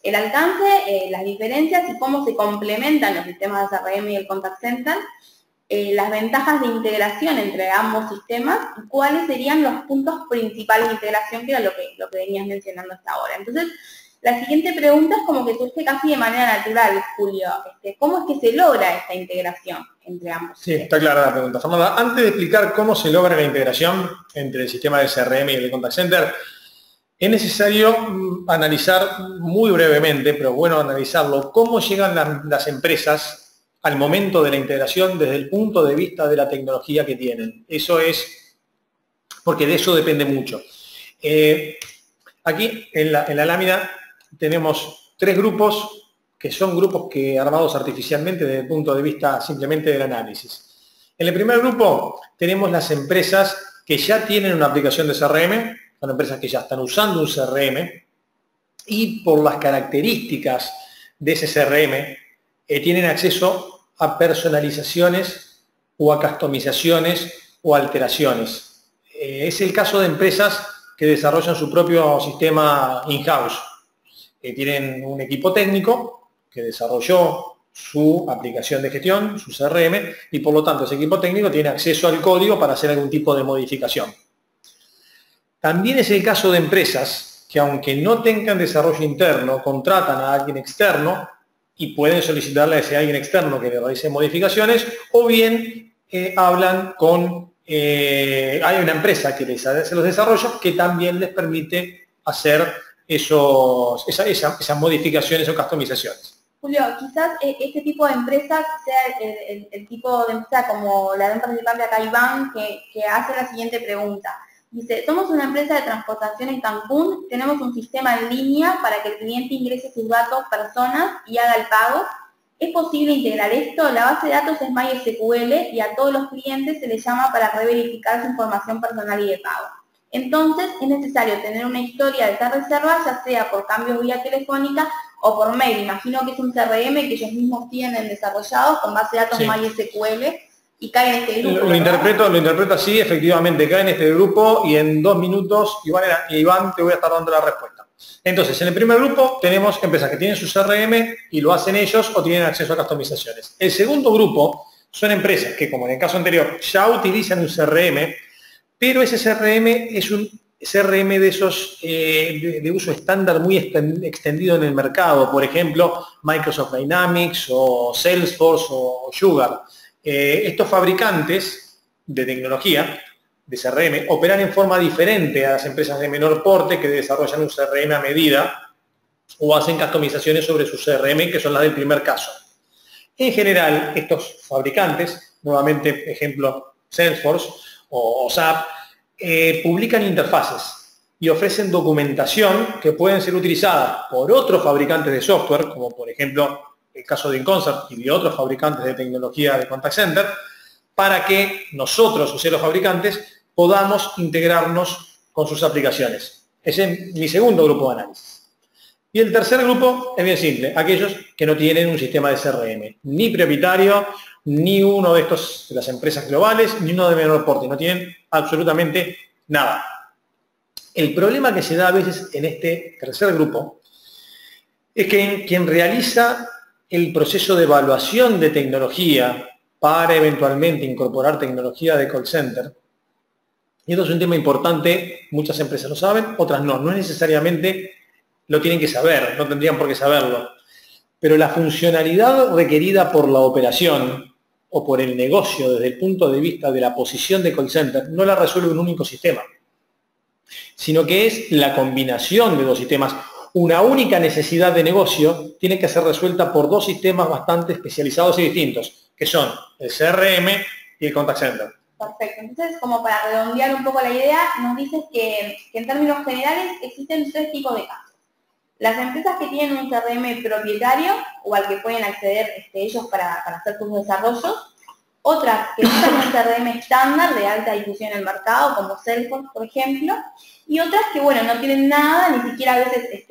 el alcance, las diferencias y cómo se complementan los sistemas de CRM y el Contact Center, las ventajas de integración entre ambos sistemas y cuáles serían los puntos principales de integración, que era lo que venías mencionando hasta ahora. Entonces, la siguiente pregunta es como que surge casi de manera natural, Julio. ¿Cómo es que se logra esta integración entre ambos? Sí, está clara la pregunta, Fernanda. Antes de explicar cómo se logra la integración entre el sistema de CRM y el de Contact Center, es necesario analizar muy brevemente, pero bueno analizarlo, cómo llegan las empresas al momento de la integración desde el punto de vista de la tecnología que tienen. Eso es, porque de eso depende mucho. Aquí en la lámina tenemos tres grupos, que son grupos armados artificialmente desde el punto de vista simplemente del análisis. En el primer grupo tenemos las empresas que ya tienen una aplicación de CRM, son empresas que ya están usando un CRM, y por las características de ese CRM tienen acceso a personalizaciones o a customizaciones o alteraciones. Es el caso de empresas que desarrollan su propio sistema in-house. Tienen un equipo técnico que desarrolló su aplicación de gestión, su CRM, y por lo tanto ese equipo técnico tiene acceso al código para hacer algún tipo de modificación. También es el caso de empresas que, aunque no tengan desarrollo interno, contratan a alguien externo y pueden solicitarle a ese alguien externo que le realice modificaciones, o bien hablan con... hay una empresa que les hace los desarrollos que también les permite hacer esas modificaciones o customizaciones. Julio, quizás este tipo de empresas sea el tipo de empresa como la de un participante acá, Iván, que hace la siguiente pregunta. Dice, somos una empresa de transportación en Cancún, tenemos un sistema en línea para que el cliente ingrese sus datos, personas y haga el pago. ¿Es posible integrar esto? La base de datos es MySQL y a todos los clientes se les llama para reverificar su información personal y de pago. Entonces, es necesario tener una historia de esta reserva, ya sea por cambios vía telefónica o por mail. Imagino que es un CRM que ellos mismos tienen desarrollado con base de datos sí. MySQL. Y cae en este grupo. Lo interpreto así, efectivamente, cae en este grupo y en 2 minutos, Iván, te voy a estar dando la respuesta. Entonces, en el primer grupo tenemos empresas que tienen su CRM y lo hacen ellos o tienen acceso a customizaciones. El segundo grupo son empresas que, como en el caso anterior, ya utilizan un CRM, pero ese CRM es CRM de esos de uso estándar muy extendido en el mercado, por ejemplo, Microsoft Dynamics o Salesforce o Sugar. Estos fabricantes de tecnología, de CRM, operan en forma diferente a las empresas de menor porte que desarrollan un CRM a medida o hacen customizaciones sobre su CRM, que son las del primer caso. En general, estos fabricantes, nuevamente ejemplo Salesforce o SAP, publican interfaces y ofrecen documentación que pueden ser utilizadas por otros fabricantes de software, como por ejemplo el caso de InConsert y de otros fabricantes de tecnología de contact center, para que nosotros, o sea, los fabricantes, podamos integrarnos con sus aplicaciones. Ese es mi segundo grupo de análisis. Y el tercer grupo es bien simple, aquellos que no tienen un sistema de CRM, ni propietario, ni uno de estos de las empresas globales, ni uno de menor porte, no tienen absolutamente nada. El problema que se da a veces en este tercer grupo es que quien realiza el proceso de evaluación de tecnología para eventualmente incorporar tecnología de call center, y esto es un tema importante, muchas empresas lo saben, otras no, no es necesariamente lo tienen que saber, no tendrían por qué saberlo, pero la funcionalidad requerida por la operación o por el negocio desde el punto de vista de la posición de call center no la resuelve un único sistema, sino que es la combinación de dos sistemas. Una única necesidad de negocio tiene que ser resuelta por dos sistemas bastante especializados y distintos, que son el CRM y el Contact Center. Perfecto. Entonces, como para redondear un poco la idea, nos dices que en términos generales existen tres tipos de casos. Las empresas que tienen un CRM propietario o al que pueden acceder ellos para hacer sus desarrollos. Otras que usan un CRM estándar de alta difusión en el mercado, como Salesforce, por ejemplo. Y otras que, bueno, no tienen nada, ni siquiera a veces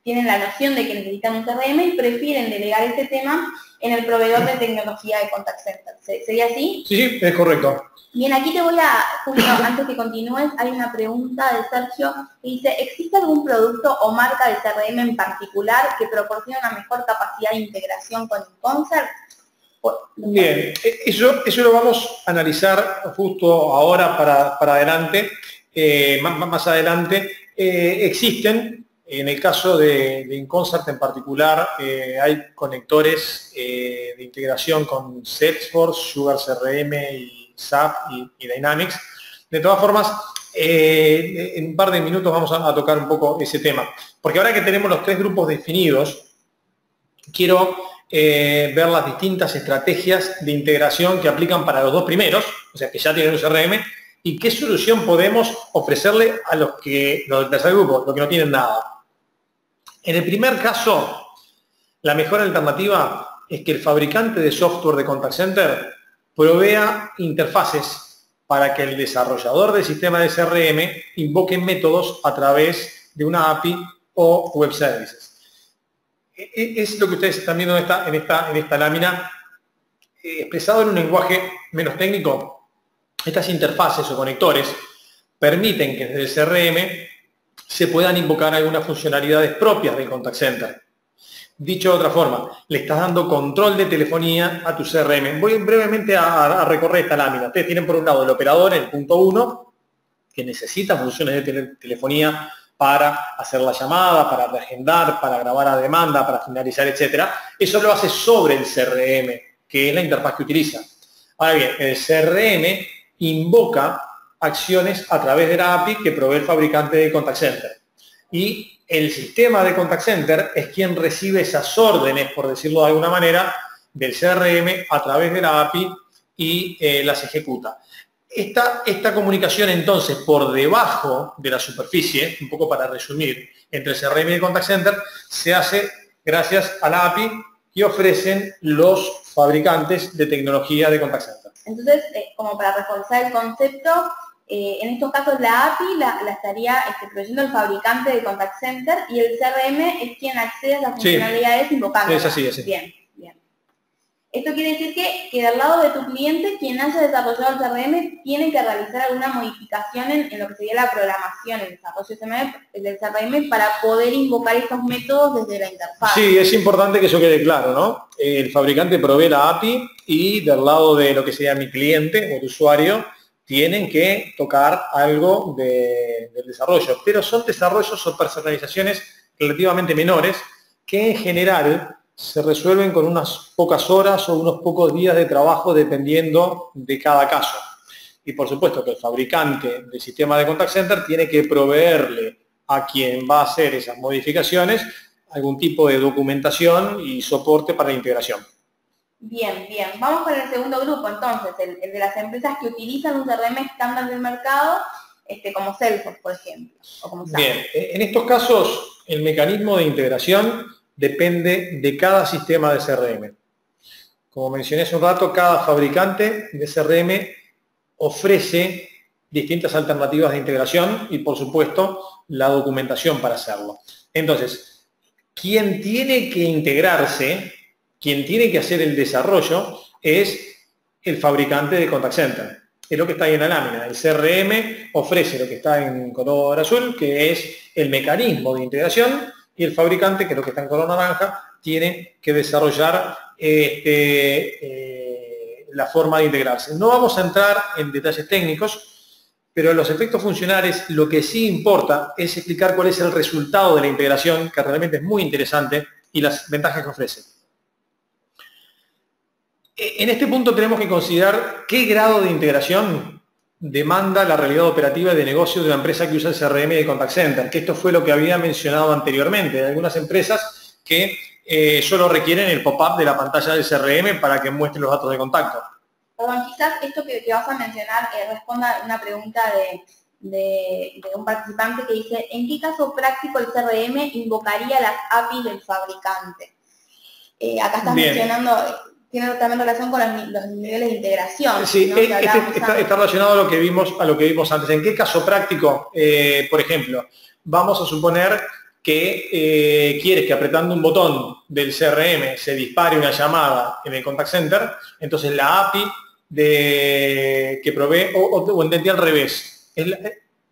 tienen la noción de que necesitan un CRM y prefieren delegar este tema en el proveedor de tecnología de contact center. ¿Sería así? Sí, es correcto. Bien, aquí te voy a, Julio, antes que continúes, hay una pregunta de Sergio que dice, ¿existe algún producto o marca de CRM en particular que proporcione una mejor capacidad de integración con InConsert? Bien, eso lo vamos a analizar justo ahora para adelante. Más adelante existen, en el caso de InConsert en particular, hay conectores de integración con Salesforce, Sugar CRM y SAP y Dynamics. De todas formas, en un par de minutos vamos a tocar un poco ese tema. Porque ahora que tenemos los tres grupos definidos, quiero ver las distintas estrategias de integración que aplican para los dos primeros, o sea, que ya tienen un CRM, y qué solución podemos ofrecerle a los del tercer grupo, los que no tienen nada. En el primer caso, la mejor alternativa es que el fabricante de software de contact center provea interfaces para que el desarrollador del sistema de CRM invoque métodos a través de una API o web services. Es lo que ustedes están viendo en esta lámina, expresado en un lenguaje menos técnico. Estas interfaces o conectores permiten que desde el CRM se puedan invocar algunas funcionalidades propias del contact center. Dicho de otra forma, le estás dando control de telefonía a tu CRM. Voy brevemente a recorrer esta lámina. Ustedes tienen por un lado el operador, el punto 1, que necesita funciones de telefonía para hacer la llamada, para reagendar, para grabar a demanda, para finalizar, etc. Eso lo hace sobre el CRM, que es la interfaz que utiliza. Ahora bien, el CRM invoca acciones a través de la API que provee el fabricante de contact center. Y el sistema de contact center es quien recibe esas órdenes, por decirlo de alguna manera, del CRM a través de la API y las ejecuta. Esta comunicación entonces por debajo de la superficie, un poco para resumir, entre el CRM y el contact center, se hace gracias a la API que ofrecen los fabricantes de tecnología de contact center. Entonces, como para reforzar el concepto, en estos casos la API la estaría proveyendo el fabricante de contact center y el CRM es quien accede a las funcionalidades invocando. Es así. Bien. Esto quiere decir que del lado de tu cliente, quien haya desarrollado el CRM tiene que realizar alguna modificación en lo que sería la programación, el desarrollo del CRM para poder invocar estos métodos desde la interfaz. Sí, es importante que eso quede claro, ¿no? El fabricante provee la API y del lado de lo que sería mi cliente o el usuario, tienen que tocar algo del desarrollo, pero son desarrollos o personalizaciones relativamente menores que en general se resuelven con unas pocas horas o unos pocos días de trabajo dependiendo de cada caso. Y por supuesto que el fabricante del sistema de contact center tiene que proveerle a quien va a hacer esas modificaciones algún tipo de documentación y soporte para la integración. Bien, bien. Vamos con el segundo grupo, entonces, el de las empresas que utilizan un CRM estándar del mercado, como Salesforce, por ejemplo, o como SAP. Bien, en estos casos, el mecanismo de integración depende de cada sistema de CRM. Como mencioné hace un rato, cada fabricante de CRM ofrece distintas alternativas de integración y, por supuesto, la documentación para hacerlo. Entonces, quien tiene que integrarse, quien tiene que hacer el desarrollo, es el fabricante de contact center. Es lo que está ahí en la lámina. El CRM ofrece lo que está en color azul, que es el mecanismo de integración, y el fabricante, que es lo que está en color naranja, tiene que desarrollar la forma de integrarse. No vamos a entrar en detalles técnicos, pero a los efectos funcionales lo que sí importa es explicar cuál es el resultado de la integración, que realmente es muy interesante, y las ventajas que ofrece. En este punto tenemos que considerar qué grado de integración demanda la realidad operativa de negocio de una empresa que usa el CRM de Contact Center, que esto fue lo que había mencionado anteriormente. Hay algunas empresas que solo requieren el pop-up de la pantalla del CRM para que muestre los datos de contacto. Perdón, quizás esto que vas a mencionar responda a una pregunta de un participante que dice, ¿en qué caso práctico el CRM invocaría las APIs del fabricante? Acá estás mencionando, tiene también relación con los niveles de integración. Sí, ¿no? Está relacionado a lo que vimos antes. ¿En qué caso práctico? Por ejemplo, vamos a suponer que quieres que apretando un botón del CRM se dispare una llamada en el contact center, entonces la API que provee, o entendí al revés.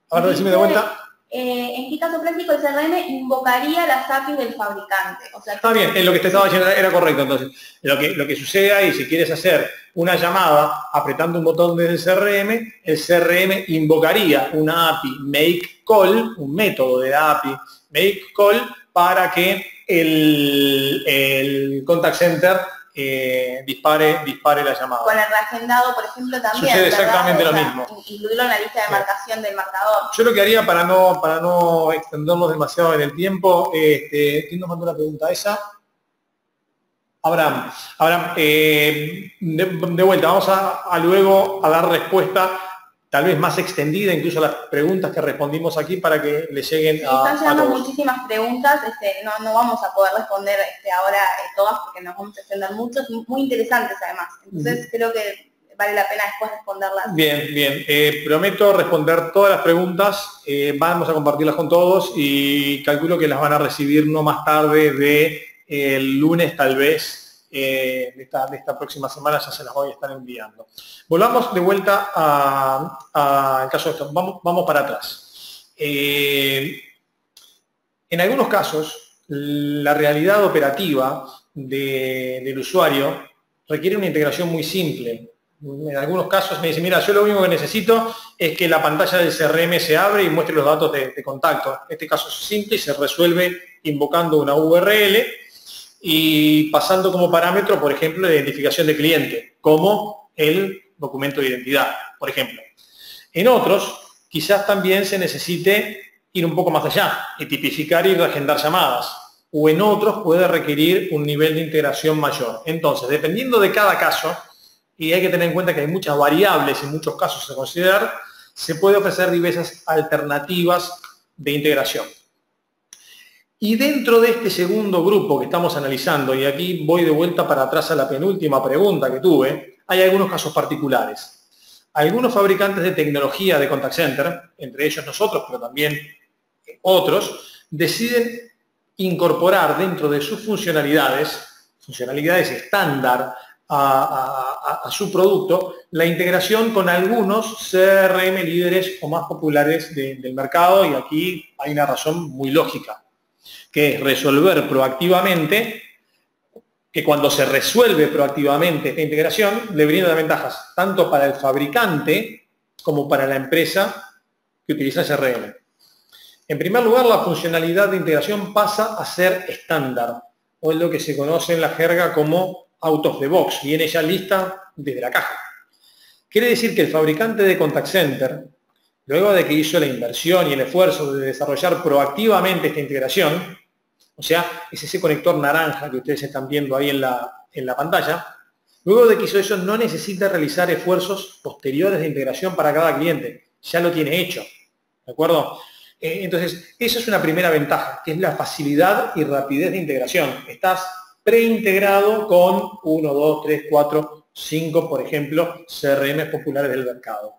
Ahora decime de vuelta. ¿En qué caso práctico el CRM invocaría las APIs del fabricante? O sea, está bien, lo que te estaba diciendo era correcto. Entonces, lo que sucede ahí, si quieres hacer una llamada apretando un botón del CRM, el CRM invocaría una API make call, un método de la API make call, para que el contact center dispare la llamada. Con el reagendado, por ejemplo, también. Sucede exactamente lo mismo. Incluirlo en la lista de marcación del marcador. Yo lo que haría para no extendernos demasiado en el tiempo, ¿quién nos mandó la pregunta esa? Abraham, de vuelta, vamos a luego a dar respuesta tal vez más extendida, incluso a las preguntas que respondimos aquí para que le lleguen están llegando todos. Muchísimas preguntas, no vamos a poder responder ahora todas porque nos vamos a extender mucho, muy interesantes además, entonces creo que vale la pena después responderlas. Bien, prometo responder todas las preguntas, vamos a compartirlas con todos y calculo que las van a recibir no más tarde de el lunes tal vez. De esta próxima semana ya se las voy a estar enviando. Volvamos de vuelta al caso de esto. Vamos para atrás. En algunos casos, la realidad operativa del usuario requiere una integración muy simple. En algunos casos me dicen, mira, yo lo único que necesito es que la pantalla del CRM se abre y muestre los datos de contacto. Este caso es simple y se resuelve invocando una URL y pasando como parámetro, por ejemplo, la identificación de cliente, como el documento de identidad, por ejemplo. En otros, quizás también se necesite ir un poco más allá y tipificar y reagendar llamadas. O en otros puede requerir un nivel de integración mayor. Entonces, dependiendo de cada caso, y hay que tener en cuenta que hay muchas variables y muchos casos a considerar, se puede ofrecer diversas alternativas de integración. Y dentro de este segundo grupo que estamos analizando, y aquí voy de vuelta para atrás a la penúltima pregunta que tuve, hay algunos casos particulares. Algunos fabricantes de tecnología de contact center, entre ellos nosotros, pero también otros, deciden incorporar dentro de sus funcionalidades estándar a su producto, la integración con algunos CRM líderes o más populares del mercado, y aquí hay una razón muy lógica, que es resolver proactivamente, que cuando se resuelve proactivamente esta integración, le brinda ventajas tanto para el fabricante como para la empresa que utiliza CRM. En primer lugar, la funcionalidad de integración pasa a ser estándar, o es lo que se conoce en la jerga como out of the box, viene ya lista desde la caja. Quiere decir que el fabricante de contact center, luego de que hizo la inversión y el esfuerzo de desarrollar proactivamente esta integración, o sea, es ese conector naranja que ustedes están viendo ahí en la pantalla, luego de que hizo eso no necesita realizar esfuerzos posteriores de integración para cada cliente, ya lo tiene hecho, ¿de acuerdo? Entonces, esa es una primera ventaja, que es la facilidad y rapidez de integración. Estás preintegrado con 1, 2, 3, 4, 5, por ejemplo, CRM populares del mercado.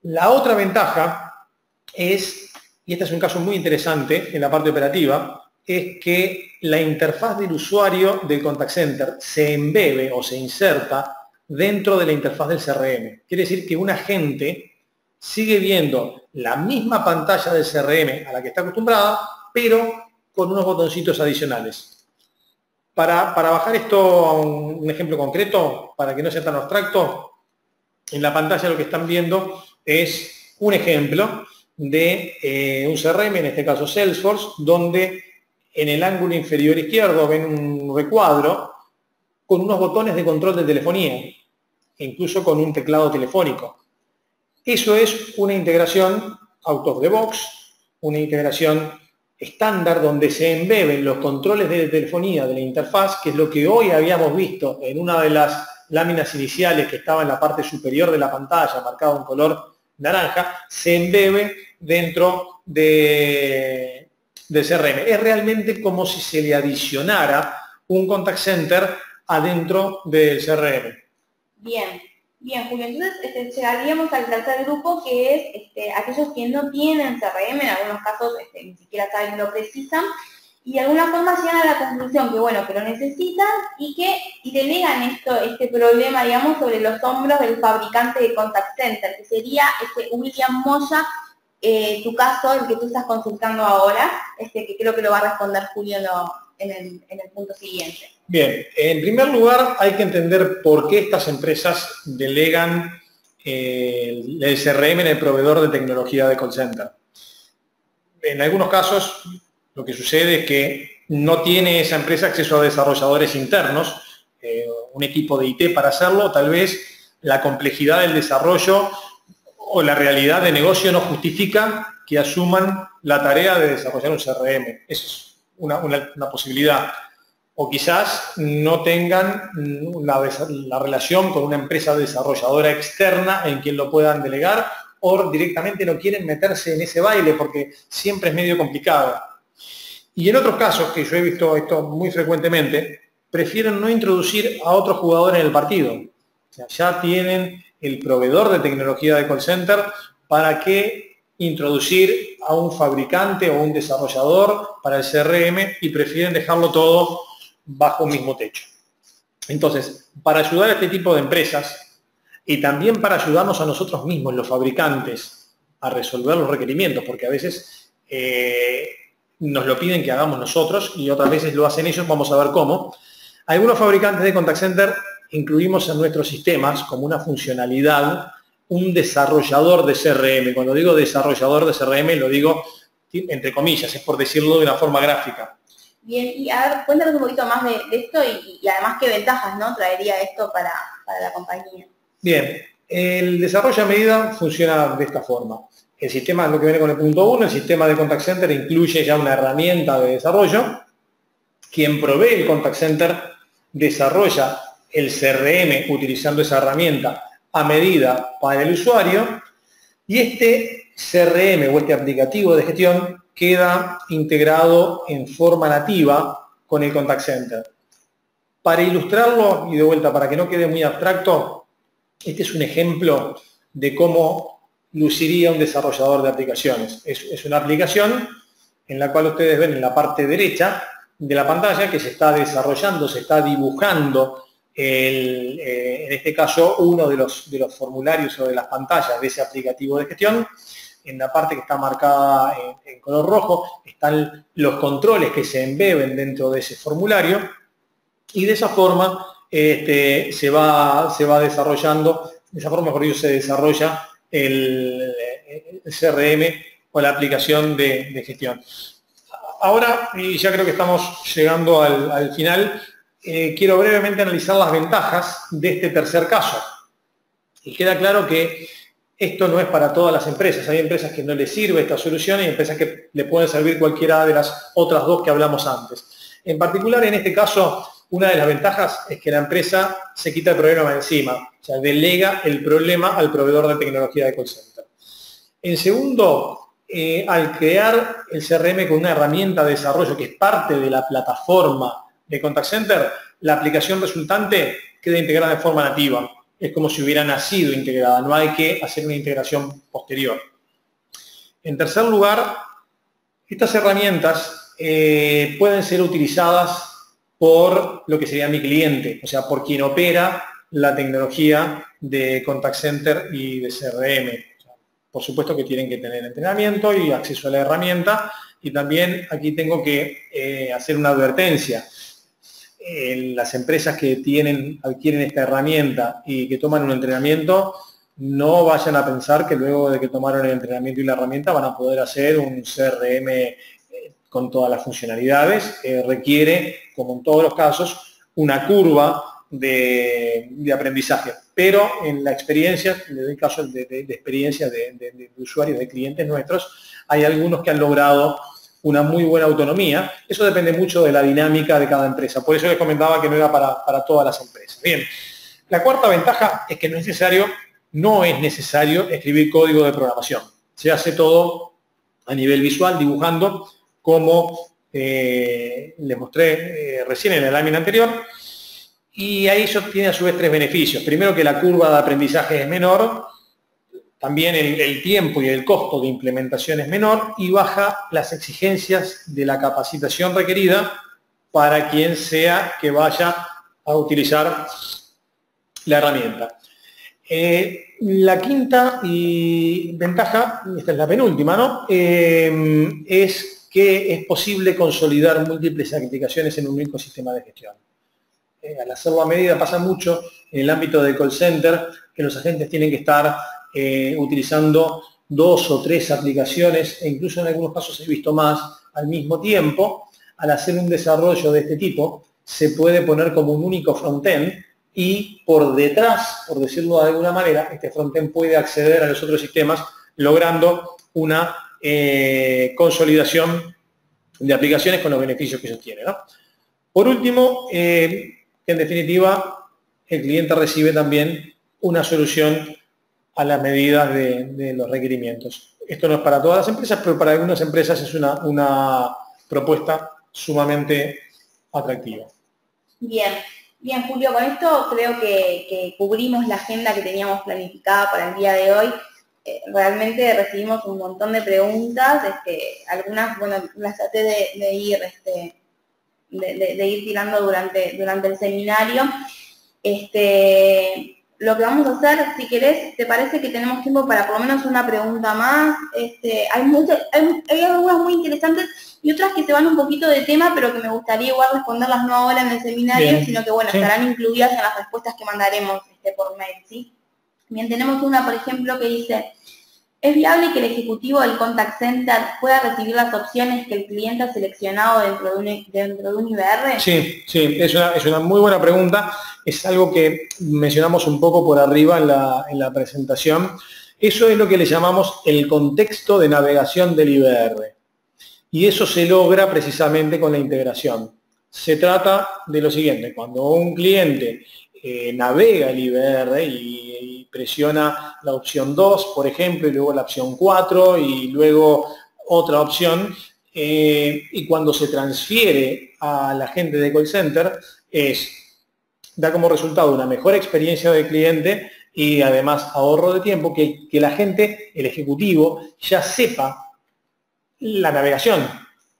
La otra ventaja es, y este es un caso muy interesante en la parte operativa, es que la interfaz del usuario del contact center se embebe o se inserta dentro de la interfaz del CRM. Quiere decir que un agente sigue viendo la misma pantalla del CRM a la que está acostumbrada, pero con unos botoncitos adicionales. Para bajar esto a un ejemplo concreto, para que no sea tan abstracto, en la pantalla lo que están viendo es un ejemplo de un CRM, en este caso Salesforce, donde en el ángulo inferior izquierdo ven un recuadro con unos botones de control de telefonía, e incluso con un teclado telefónico. Eso es una integración out of the box, una integración estándar donde se embeben los controles de telefonía de la interfaz, que es lo que hoy habíamos visto en una de las láminas iniciales que estaba en la parte superior de la pantalla, marcado en color naranja, se embebe dentro del CRM. Es realmente como si se le adicionara un contact center adentro del CRM. Bien, Julio. Entonces llegaríamos al tercer grupo, que es aquellos que no tienen CRM, en algunos casos ni siquiera saben lo precisan, y de alguna forma llegan a la conclusión que, bueno, que lo necesitan y delegan este problema, digamos, sobre los hombros del fabricante de contact center, que sería William Moya, tu caso, el que tú estás consultando ahora, que creo que lo va a responder Julio en el punto siguiente. Bien, en primer lugar hay que entender por qué estas empresas delegan el CRM en el proveedor de tecnología de call center. En algunos casos lo que sucede es que no tiene esa empresa acceso a desarrolladores internos, un equipo de IT para hacerlo, tal vez la complejidad del desarrollo o la realidad de negocio no justifica que asuman la tarea de desarrollar un CRM. Esa es una posibilidad. O quizás no tengan la relación con una empresa desarrolladora externa en quien lo puedan delegar, o directamente no quieren meterse en ese baile porque siempre es medio complicado. Y en otros casos, que yo he visto esto muy frecuentemente, prefieren no introducir a otro jugador en el partido. O sea, ya tienen el proveedor de tecnología de call center, ¿para qué introducir a un fabricante o un desarrollador para el CRM? Y prefieren dejarlo todo bajo un mismo techo. Entonces, para ayudar a este tipo de empresas y también para ayudarnos a nosotros mismos, los fabricantes, a resolver los requerimientos, porque a veces nos lo piden que hagamos nosotros y otras veces lo hacen ellos, vamos a ver cómo. Algunos fabricantes de contact center incluimos en nuestros sistemas como una funcionalidad un desarrollador de CRM. Cuando digo desarrollador de CRM lo digo entre comillas, es por decirlo de una forma gráfica. Bien, y a ver, cuéntanos un poquito más de esto y además qué ventajas, ¿no?, traería esto para la compañía. Bien, el desarrollo a medida funciona de esta forma. El sistema, lo que viene con el punto 1, el sistema de contact center incluye ya una herramienta de desarrollo. Quien provee el contact center desarrolla el CRM utilizando esa herramienta a medida para el usuario, y este CRM o este aplicativo de gestión queda integrado en forma nativa con el contact center. Para ilustrarlo, y de vuelta, para que no quede muy abstracto, este es un ejemplo de cómo luciría un desarrollador de aplicaciones. Es una aplicación en la cual ustedes ven en la parte derecha de la pantalla que se está desarrollando, se está dibujando, en este caso, uno de los formularios o de las pantallas de ese aplicativo de gestión. En la parte que está marcada en color rojo están los controles que se embeben dentro de ese formulario, y de esa forma se va desarrollando, de esa forma, mejor dicho, se desarrolla el CRM o la aplicación de gestión. Ahora, y ya creo que estamos llegando al final, quiero brevemente analizar las ventajas de este tercer caso. Y queda claro que esto no es para todas las empresas. Hay empresas que no les sirve esta solución y empresas que le pueden servir cualquiera de las otras dos que hablamos antes. En particular, en este caso, una de las ventajas es que la empresa se quita el problema de encima, o sea, delega el problema al proveedor de tecnología de call center. En segundo, al crear el CRM con una herramienta de desarrollo que es parte de la plataforma de Contact Center, la aplicación resultante queda integrada de forma nativa. Es como si hubiera nacido integrada, no hay que hacer una integración posterior. En tercer lugar, estas herramientas pueden ser utilizadas por lo que sería mi cliente, o sea, por quien opera la tecnología de Contact Center y de CRM. Por supuesto que tienen que tener entrenamiento y acceso a la herramienta, y también aquí tengo que hacer una advertencia. Las empresas que adquieren esta herramienta y que toman un entrenamiento, no vayan a pensar que luego de que tomaron el entrenamiento y la herramienta van a poder hacer un CRM con todas las funcionalidades. Requiere, como en todos los casos, una curva de aprendizaje. Pero en la experiencia, le doy caso de experiencia de usuarios, de clientes nuestros, hay algunos que han logrado una muy buena autonomía. Eso depende mucho de la dinámica de cada empresa. Por eso les comentaba que no era para todas las empresas. Bien, la cuarta ventaja es que no es necesario escribir código de programación. Se hace todo a nivel visual, dibujando, como les mostré recién en la lámina anterior. Y ahí eso tiene a su vez tres beneficios. Primero, que la curva de aprendizaje es menor. También el tiempo y el costo de implementación es menor y baja las exigencias de la capacitación requerida para quien sea que vaya a utilizar la herramienta. La quinta ventaja, esta es la penúltima, ¿no? Es que es posible consolidar múltiples aplicaciones en un único sistema de gestión. Al hacerlo a medida pasa mucho en el ámbito de call center, que los agentes tienen que estar utilizando 2 o 3 aplicaciones, e incluso en algunos casos he visto más al mismo tiempo. Al hacer un desarrollo de este tipo, se puede poner como un único frontend y por detrás, por decirlo de alguna manera, este frontend puede acceder a los otros sistemas, logrando una consolidación de aplicaciones con los beneficios que eso tiene, ¿no? Por último, en definitiva, el cliente recibe también una solución a las medidas de los requerimientos. Esto no es para todas las empresas, pero para algunas empresas es una propuesta sumamente atractiva. Bien, Julio, con esto creo que cubrimos la agenda que teníamos planificada para el día de hoy. Realmente recibimos un montón de preguntas, algunas, bueno, las traté de ir tirando durante el seminario. Lo que vamos a hacer, si querés, ¿te parece que tenemos tiempo para por lo menos una pregunta más? Hay algunas muy interesantes y otras que se van un poquito de tema, pero que me gustaría igual responderlas no ahora en el seminario, bien, sino que, bueno, sí, estarán incluidas en las respuestas que mandaremos por mail, ¿sí? Bien, tenemos una, por ejemplo, que dice: ¿es viable que el ejecutivo del contact center pueda recibir las opciones que el cliente ha seleccionado dentro de un IBR? Sí, es una muy buena pregunta. Es algo que mencionamos un poco por arriba en la presentación. Eso es lo que le llamamos el contexto de navegación del IBR. Y eso se logra precisamente con la integración. Se trata de lo siguiente: cuando un cliente navega el IBR y presiona la opción 2, por ejemplo, y luego la opción 4 y luego otra opción, y cuando se transfiere a la gente de call center, da como resultado una mejor experiencia del cliente y además ahorro de tiempo, que la gente, el ejecutivo, ya sepa la navegación,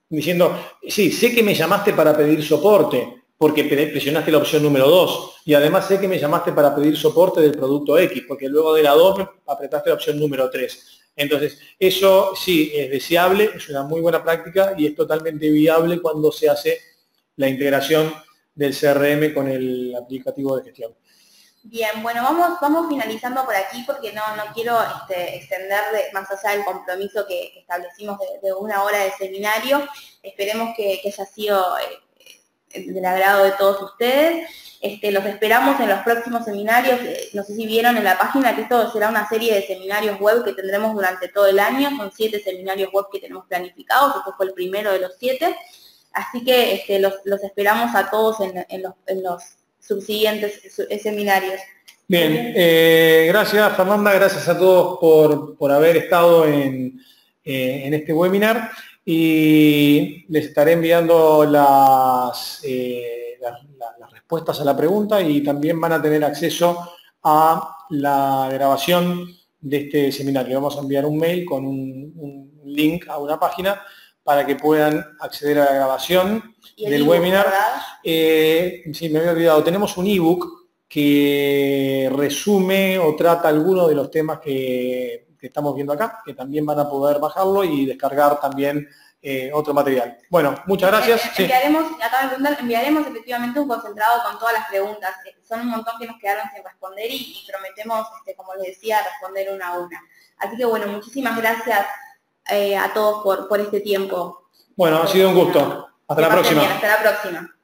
diciendo: sí, sé que me llamaste para pedir soporte, porque presionaste la opción número 2, y además sé que me llamaste para pedir soporte del producto X, porque luego de la 2 apretaste la opción número 3. Entonces, eso sí es deseable, es una muy buena práctica y es totalmente viable cuando se hace la integración del CRM con el aplicativo de gestión. Bien, bueno, vamos finalizando por aquí porque no quiero extender más allá del compromiso que establecimos de 1 hora de seminario. Esperemos que haya sido del agrado de todos ustedes. Los esperamos en los próximos seminarios. No sé si vieron en la página que esto será una serie de seminarios web que tendremos durante todo el año. Son 7 seminarios web que tenemos planificados. Este fue el primero de los 7. Así que los esperamos a todos en los subsiguientes seminarios. Bien, gracias Fernanda, gracias a todos por haber estado en este webinar, y les estaré enviando las respuestas a la pregunta, y también van a tener acceso a la grabación de este seminario. Vamos a enviar un mail con un link a una página para que puedan acceder a la grabación del webinar. Sí, me había olvidado, tenemos un ebook que resume o trata algunos de los temas que estamos viendo acá, que también van a poder bajarlo y descargar también otro material. Bueno, muchas gracias. Enviaremos efectivamente un concentrado con todas las preguntas. Son un montón que nos quedaron sin responder y prometemos, como les decía, responder una a una. Así que bueno, muchísimas gracias a todos por este tiempo. Bueno, ha sido un gusto. Hasta la próxima. Hasta la próxima.